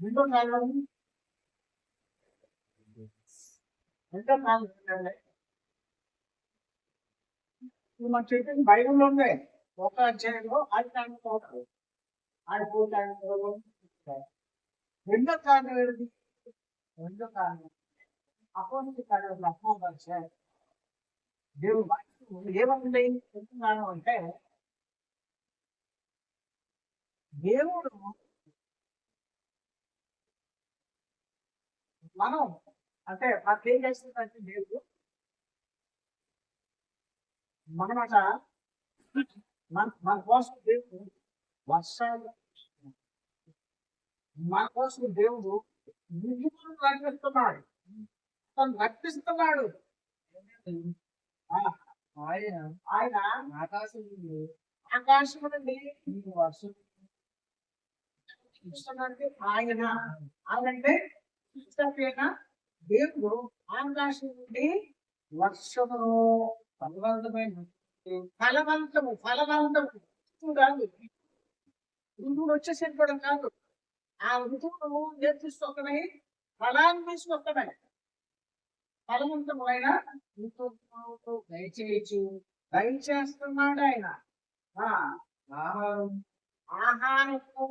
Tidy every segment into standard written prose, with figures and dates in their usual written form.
రెండో కారణం రెండో కారణం ఏంటంటే ఇప్పుడు మనం చెప్పింది బైబిల్లో ఉంది. ఒక అధ్యాయంలో ఆది కాండం ఆడిపోతాడు. రెండో కారణం ఏంటి? రెండో కారణం అపోజిట్ కారణం అపోజిట్ దేవుడు ఏమండి చెప్తున్నాను అంటే దేవుడు మనం అంటే మాకేం చేస్తుందంటే దేవుడు మనమాట మన కోసం దేవుడు వర్షాలు మన కోసం దేవుడు నిధులను రక్షిస్తున్నాడు. తను రక్షిస్తున్నాడు. ఆయన ఆయన ఆకాశం నుండి మీకు వర్షం ఇస్తున్నాడు. ఆయన ఆయనంటే దేవుడు ఆకాశం నుండి వర్షమును ఫలవంతము కాదు. ఋతువులు వచ్చేసి కూడా కాదు. ఆ ఋతువును నేర్పిస్తున్నాయి, ఫలాన్ని తీసుకొస్తున్నాయి. ఫలవంతమైన ఋతువును దయచేస్తున్నాడు ఆయన. ఆహారము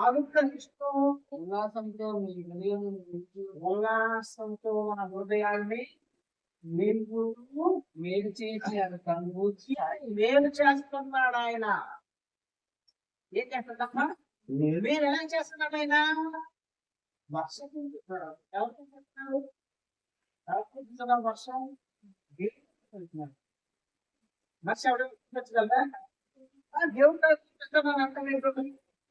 అనుగ్రహిస్తూ ఉల్లాసంతో మన హృదయాన్ని మేలు చేసి కనుగూర్చి మేలు చేస్తున్నాడు ఆయన. ఏం చేస్తాడమ్మా? మీరు ఎలా చేస్తున్నాడు ఆయన? వర్షం ఎవరికి చెప్తున్నాడు? వర్షం వర్షం ఎవరు చూపించగలరా? దేవుడు చూపిస్తున్నాను అంటే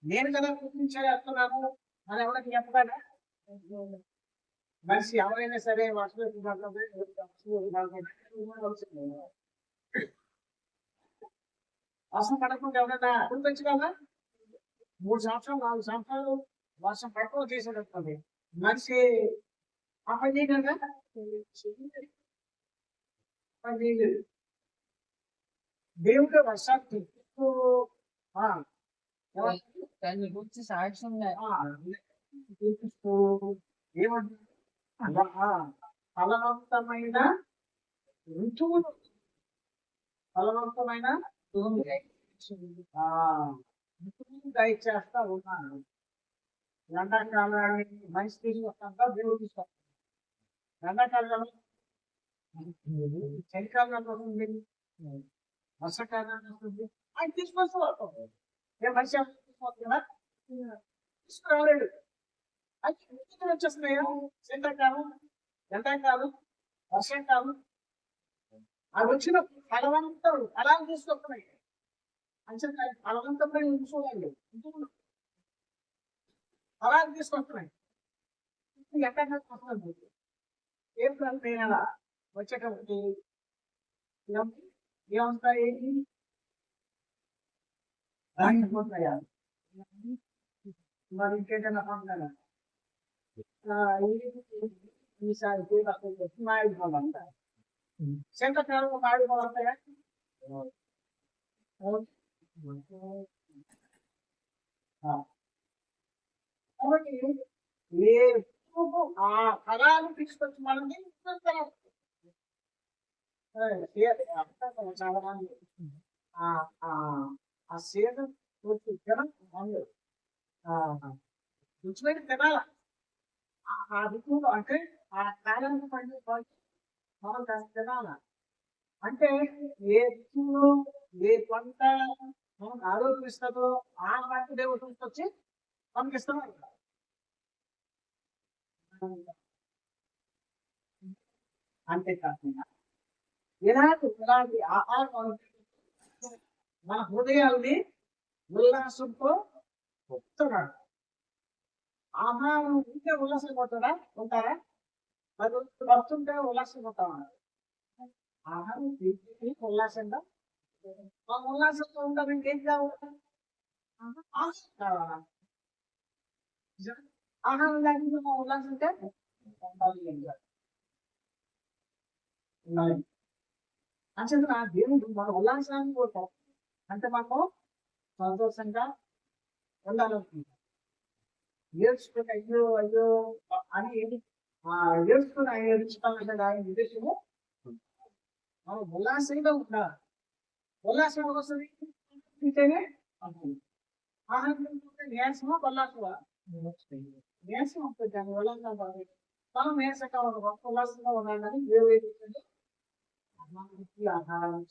నేను కదా చూపించేస్తున్నాను అని ఎవరికి చెప్పగలరా? మనిషి ఎవరైనా సరే వర్షం వర్షం పడకుండా ఎవరైనా చూపించగలరా? 3 సంవత్సరాలు 4 సంవత్సరాలు వర్షం పడకుండా చేసేటప్పుడు మనిషి ఆ పని చేయగలరా? దేవుడు వర్షాన్ని దాని గురించి సాక్ష్యం చూపిస్తూ ఫలవంతమైన ఋతువులు దయచేస్తా ఉన్నాను. ఎండాకాలాన్ని మనిషి తీసుకొస్తా, దేవుడు తీసుకొస్తాను. ఎండాకాలం చలికాలం వస్తుంది, వర్షాకాలం వస్తుంది, ఆయన తీసుకొస్తూ ఏ మనిషి తీసుకొస్తున్నా తీసుకురాలేడు. అది వచ్చేస్తున్నాయా? శీతాకాలం, ఎండాకాలం, వర్షాకాలం అవి వచ్చినప్పుడు ఫలవంతం అలా తీసుకొస్తున్నాయి. అంటే ఫలవంతమైన చూడండి అలా తీసుకొస్తున్నాయి. ఎండాకాలం వస్తుంది, ఏప్రిల్ మే నెల వచ్చేటప్పటికి ఏమవుతాయి? పోతాయా? మరి ఇంకేదైనా పండుగ ఈసారి మాడిపోవాలంట. శీతాకాలంలో మాడిపోతాయా? కాబట్టి ఆ ఫలాలు తీసుకొచ్చి మనకి ఆ సేద రుచిమైన తినాల. ఆ ఋతువులు అంటే ఆ కాలానికి పండే మనం తినాల. అంటే ఏ ఋతువులో ఏ పంట మనకు ఆరోగ్యం ఇస్తుందో ఆ పంట దేవుడు తీసుకొచ్చి మనకి ఇస్తున్నాడు. అంతేకాకుండా ఇలాంటి ఆహారం మన హృదయాల్ని ఉల్లాసంతో వస్తున్నాడు. ఆహారం ఉంటే ఉల్లాసం పోతారా? ఉంటారా? మరి వస్తుంటే ఉల్లాసం పోతామా? ఆహారం ఉల్లాసంగా ఆ ఉల్లాసంతో ఉంటారు. ఇంకేం కావాలి? కావాలా? ఆహారం లేకుండా ఉల్లాసం ఉంటే అంటే ఆ దేవుడు మన ఉల్లాసాన్ని కోరుతాం. అంటే మాకు సంతోషంగా ఉండాలనుకుంటాం. ఏడ్చుకుని అయ్యో అయ్యో అని ఏడ్చుకుని ఆయన ఏడుచుకోవాలంటే ఆయన ఉద్దేశము మనం ఉల్లాసంగా ఉండాలి. ఉల్లాసం వస్తుంది ఉంటేనే ఆహారం నీరసమా ఉల్లాసమా నీరసం వస్తుంది దాని ఉల్లాసంగా బాగా మనం నీరసంగా ఉండదు ఉల్లాసంగా ఉండాలని దేవుడు మనకి ఆహారం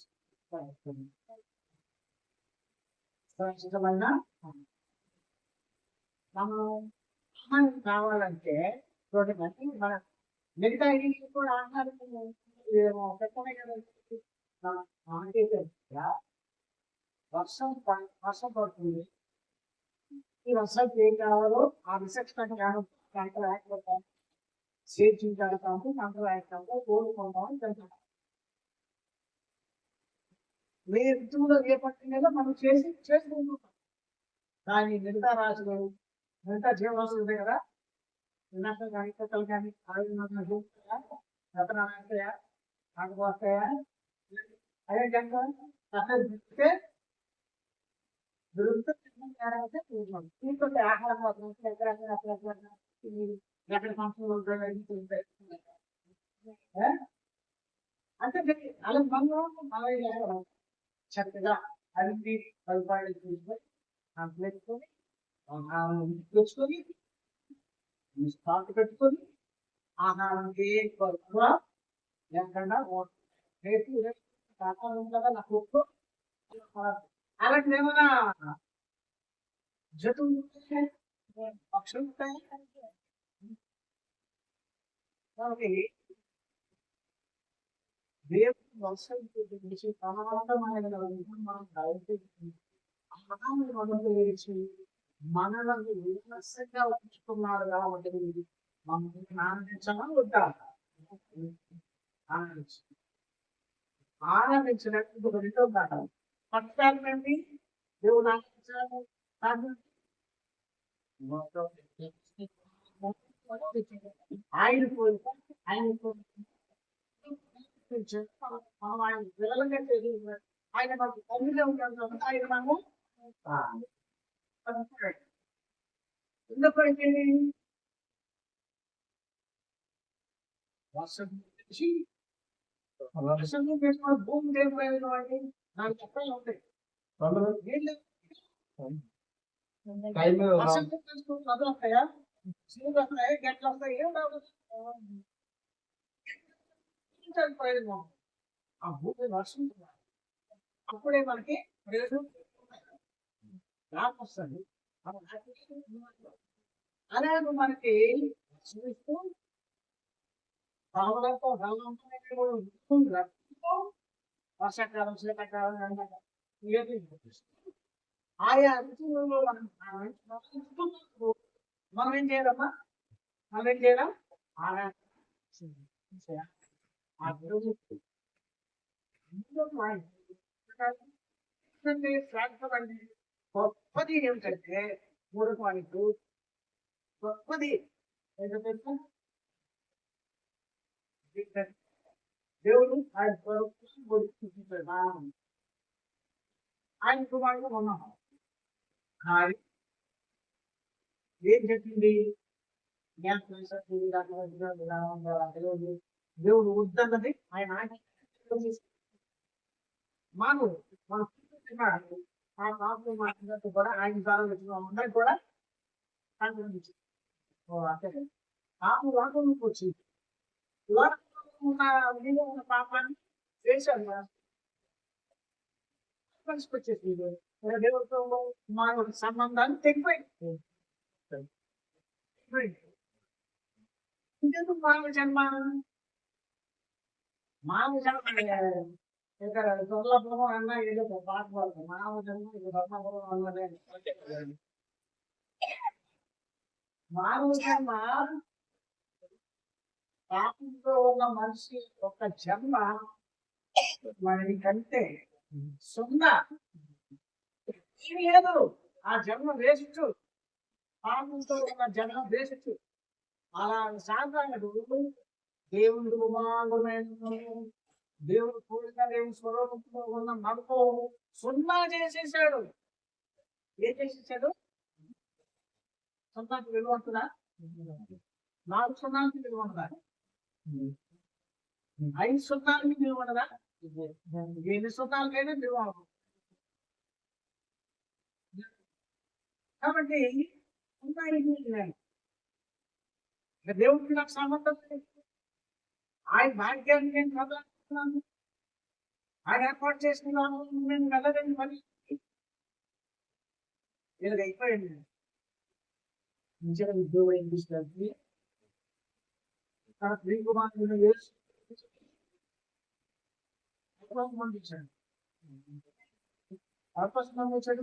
సురక్షితమైన మనం ఆహారం కావాలంటే చూడండి మన మిగతా ఇంటికి కూడా ఆహారం పెట్టమే కదా. వర్షం వర్షం పడుతుంది. ఈ వర్షానికి ఏం కావాలో ఆ రిసెప్షన్ కంట్రోల్ యాక్ట్ సేద్యం కడతాము కంట్రోల్ యాక్ట్ కోరుకుంటాము తింటాము. ఏ ఋతువులో ఏ పట్టినదో మనం చేసుకుంటుంటాం. కానీ మిగతా రాజులు మిగతా జీవరాశులు ఉంటాయి కదా, వినాశం కానీ కుక్కలు కానీ ఆయుర్వేదం చూస్తాయా రతనాలు వస్తాయా ఆకు వస్తాయా అదే కనుక అసలు దొరికితే తీసుకుంటే ఆహారం మాత్రం ఎక్కడ సంస్థలు ఉంటాయి అంటే అలా మనం అలాగే చక్కగా అన్ని సదుపాయాలు తీసుకొని పెట్టుకొని తెచ్చుకొని స్టాక్ పెట్టుకొని ఆహారానికి ఎక్కువ లేకుండా రేపు కదా నాకు అలాంటి ఏమైనా జతువులు పక్షులు ఉంటాయి. కాబట్టి దేవుడు వర్షం గురించి ప్రమాదమైన మనం దయచేసి మనల్ని ఉల్లాసంగా ఉంచుకున్నాడు కాబట్టి మనం ఆనందించమా వద్దా? ఆనందించినట్టు రెండో మాట పక్షాలండి దేవుడు ఆనందించాలి ఆయన ఆయన మనం ఆయన పిల్లలుగా తెలియదు ఆయన మాకు తల్లిగా ఉంటాడు కాబట్టి ఆయన మనము ఎందుకంటే వర్షం వర్షం చేసుకున్న భూమి దేవుడు అండి నాకు చెప్పాలి ఉంటాయి వర్షం చేసుకుని నదులు వస్తాయా సీలు వస్తాయా గట్లు వస్తాయి ఏం ప్రయోజనం ఆ భూమి వర్షం అప్పుడే మనకి ప్రయోజనం లాభం వస్తుంది. అలాగే మనకి చూస్తూ వర్షాకాలం శీతాకాలం ఆయా ఋతువులలో మనం ఏం చేయాలమ్మా మనం ఏం చేయాలా గొప్పది ఏమిటంటే 3 పాయింట్ గొప్పది దేవుడు ఆయన ఆయన కుమారుడు ఉన్నాం. కానీ ఏం చెప్పింది దేవుడు వద్దన్నది ఆయన మాను మన ఆ మాకు మాట్లాడినట్టు కూడా ఆయన ద్వారా వచ్చిన అందరికి కూడా పాపం లోకంలోకి వచ్చింది. లోకంలో ఉన్న పాపాన్ని చేశాడు వచ్చేసింది. దేవుడితో మానవ సంబంధాన్ని తెగిపోయింది. ఇంకెందుకు మానవ జన్మ ఇక్కడ దుర్లభం అన్న ఏదో పాట పడుతుంది మానవ జన్మ ఇది దుర్లభం అన్నదే మానవ జన్మ పాపంతో ఉన్న మనిషి ఒక జన్మ మనకంటే సున్నా లేదు. ఆ జన్మ వేస్ట్ పాపంతో ఉన్న జన్మ వేస్ట్. అలా సాధారణడు దేవుడు దేవుడు పూర్తిగా దేవుని స్వరూపంలో ఉన్న మనకు సున్నా చేసేసాడు. ఏం చేసేసాడు? సున్నాకి విలువ ఉంటుందా? 4 సున్నాలకి విలువ ఉండదా? 5 సున్నాలకి విలువ ఉండదా? ఎన్ని సున్నాలకైనా విలువ ఉండదు. కాబట్టి దేవుడికి నాకు సంబంధం లేదు. ఆయన భాగ్యాన్ని నేను వదలాడుతున్నాను. ఆయన ఏర్పాటు చేసుకున్నాను, నేను వెళ్ళలేని పని వీళ్ళకి అయిపోయింది. నిజంగా ఉద్యోగం ఏం తీసుకెళ్తుంది తన ప్రియ కుమారుని పంపించాడు. పర్పస్ పంపించాడు,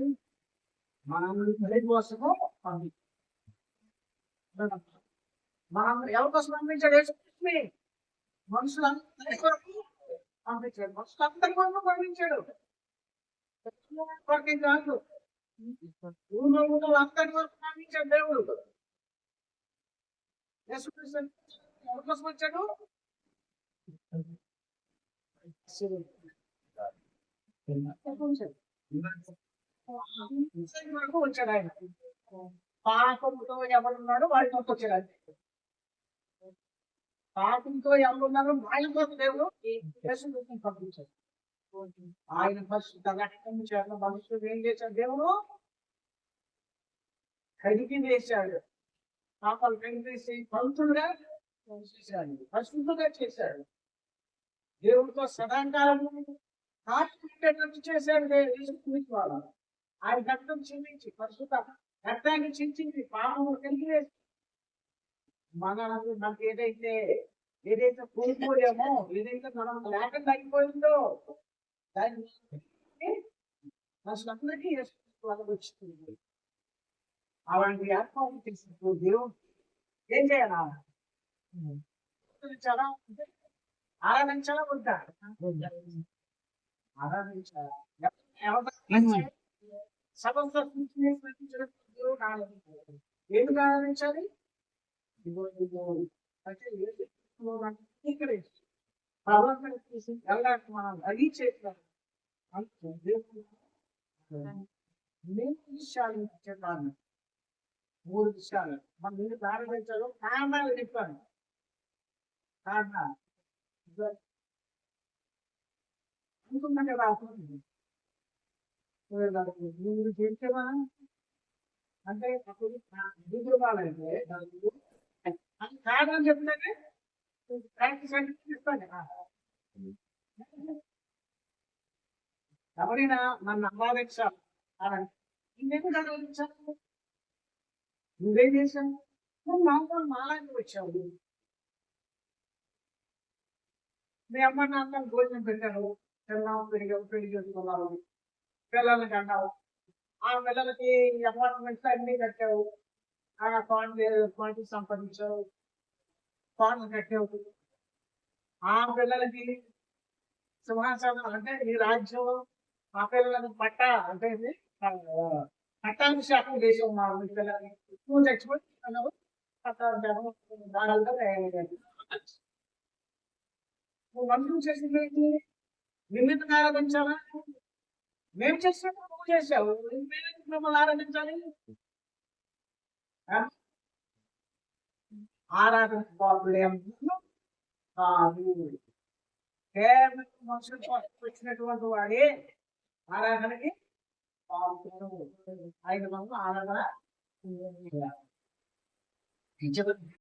మనం కోసము మనం ఎవరి కోసం పంపించాడు? మనుషులందరి కొరకు పంపించాడు. మనుషులందరి కొరకు పంపించాడు. కొరకే కాదు, ఊళ్ళో ఉన్న అందరి వరకు పంపించాడు దేవుడు. ఎవరి కోసం వచ్చాడు? వరకు వచ్చాడు ఆయన. పాపంతో ఎవరున్నాడో వాడి కొరకు వచ్చాడు. పాపంతో ఎవరున్నారో వాళ్ళ కొరకు దేవుడు పంపించాడు. ఆయన పరిశుద్ధ రక్తం చేత మనుషులు ఏం చేశాడు? దేవుడు కడిగి వేశాడు. పాపాలు కడిగేసి పవిత్రుడుగా చేశాడు, పరిశుద్ధంగా చేశాడు. దేవుడితో సదాకాలం కాపాడేటట్టు చేశాడు. వాళ్ళు ఆయన రక్తం చిందించి, పరిశుద్ధ రక్తాన్ని చించింది, పాపము కలిగి వేసి మనకు ఏదైతే కోల్పోయామో, ఏదైతే మనం లేకుండా అయిపోయిందో దాన్ని అసలందరికీ వాళ్ళకి వచ్చింది. అలాంటి ఏర్పాటు చేసినప్పుడు దేవుడు ఏం చేయాలా? ఆరాధించాలా వద్దా? ఆరాధించాలి. దేవుడు ఆరాధించాలి. ఎందుకు ఆరాధించాలి? మనం అడిగి చేస్తాం. చెప్పాను 3 విషయాలు మనం ఎందుకు ఆరాధించాలో కారణాలు చెప్పాను. కారణాలు అనుకున్నాక రాకుండా మీరు చేసేవా అంటే దిగులు కావాలంటే అది కారణం చెప్తానే ప్రాక్టీస్ అంటే ఇస్తాను. ఎవరైనా నన్ను ఆరాధించాలి అని ఇంకెందుకు ఆరాధించాలి? నువ్వేం చేశావు? నువ్వు మాలాంటి వచ్చావు. మీ అమ్మ నాన్న భోజనం పెట్టారు, తిన్నావు, పెరిగావు, పెళ్లి చేసుకున్నావు, పిల్లల్ని కన్నావు. ఆ పిల్లలకి అపార్ట్మెంట్స్ అన్ని కట్టావు, ఆ క్వాంటిటీ సంపాదించావు, ఫాన్లు కట్టావు. ఆ పిల్లలకి సింహాసనం అంటే ఈ రాజ్యం, ఆ పిల్లలకి పట్ట అంటే పట్టాన్ని శాఖం చేసావు. మా పిల్లలకి నువ్వు చచ్చిపోయి నువ్వు మనుషులు చేసింది ఏంటి? నిన్ను ఆరాధించాలా? మేము చేసినప్పుడు నువ్వు చేసావు, మిమ్మల్ని ఆరాధించాలి. ఆరాధన కేవలం మనుషులు వచ్చినటువంటి వాడే ఆరాధనకి 5 మంది ఆరాధన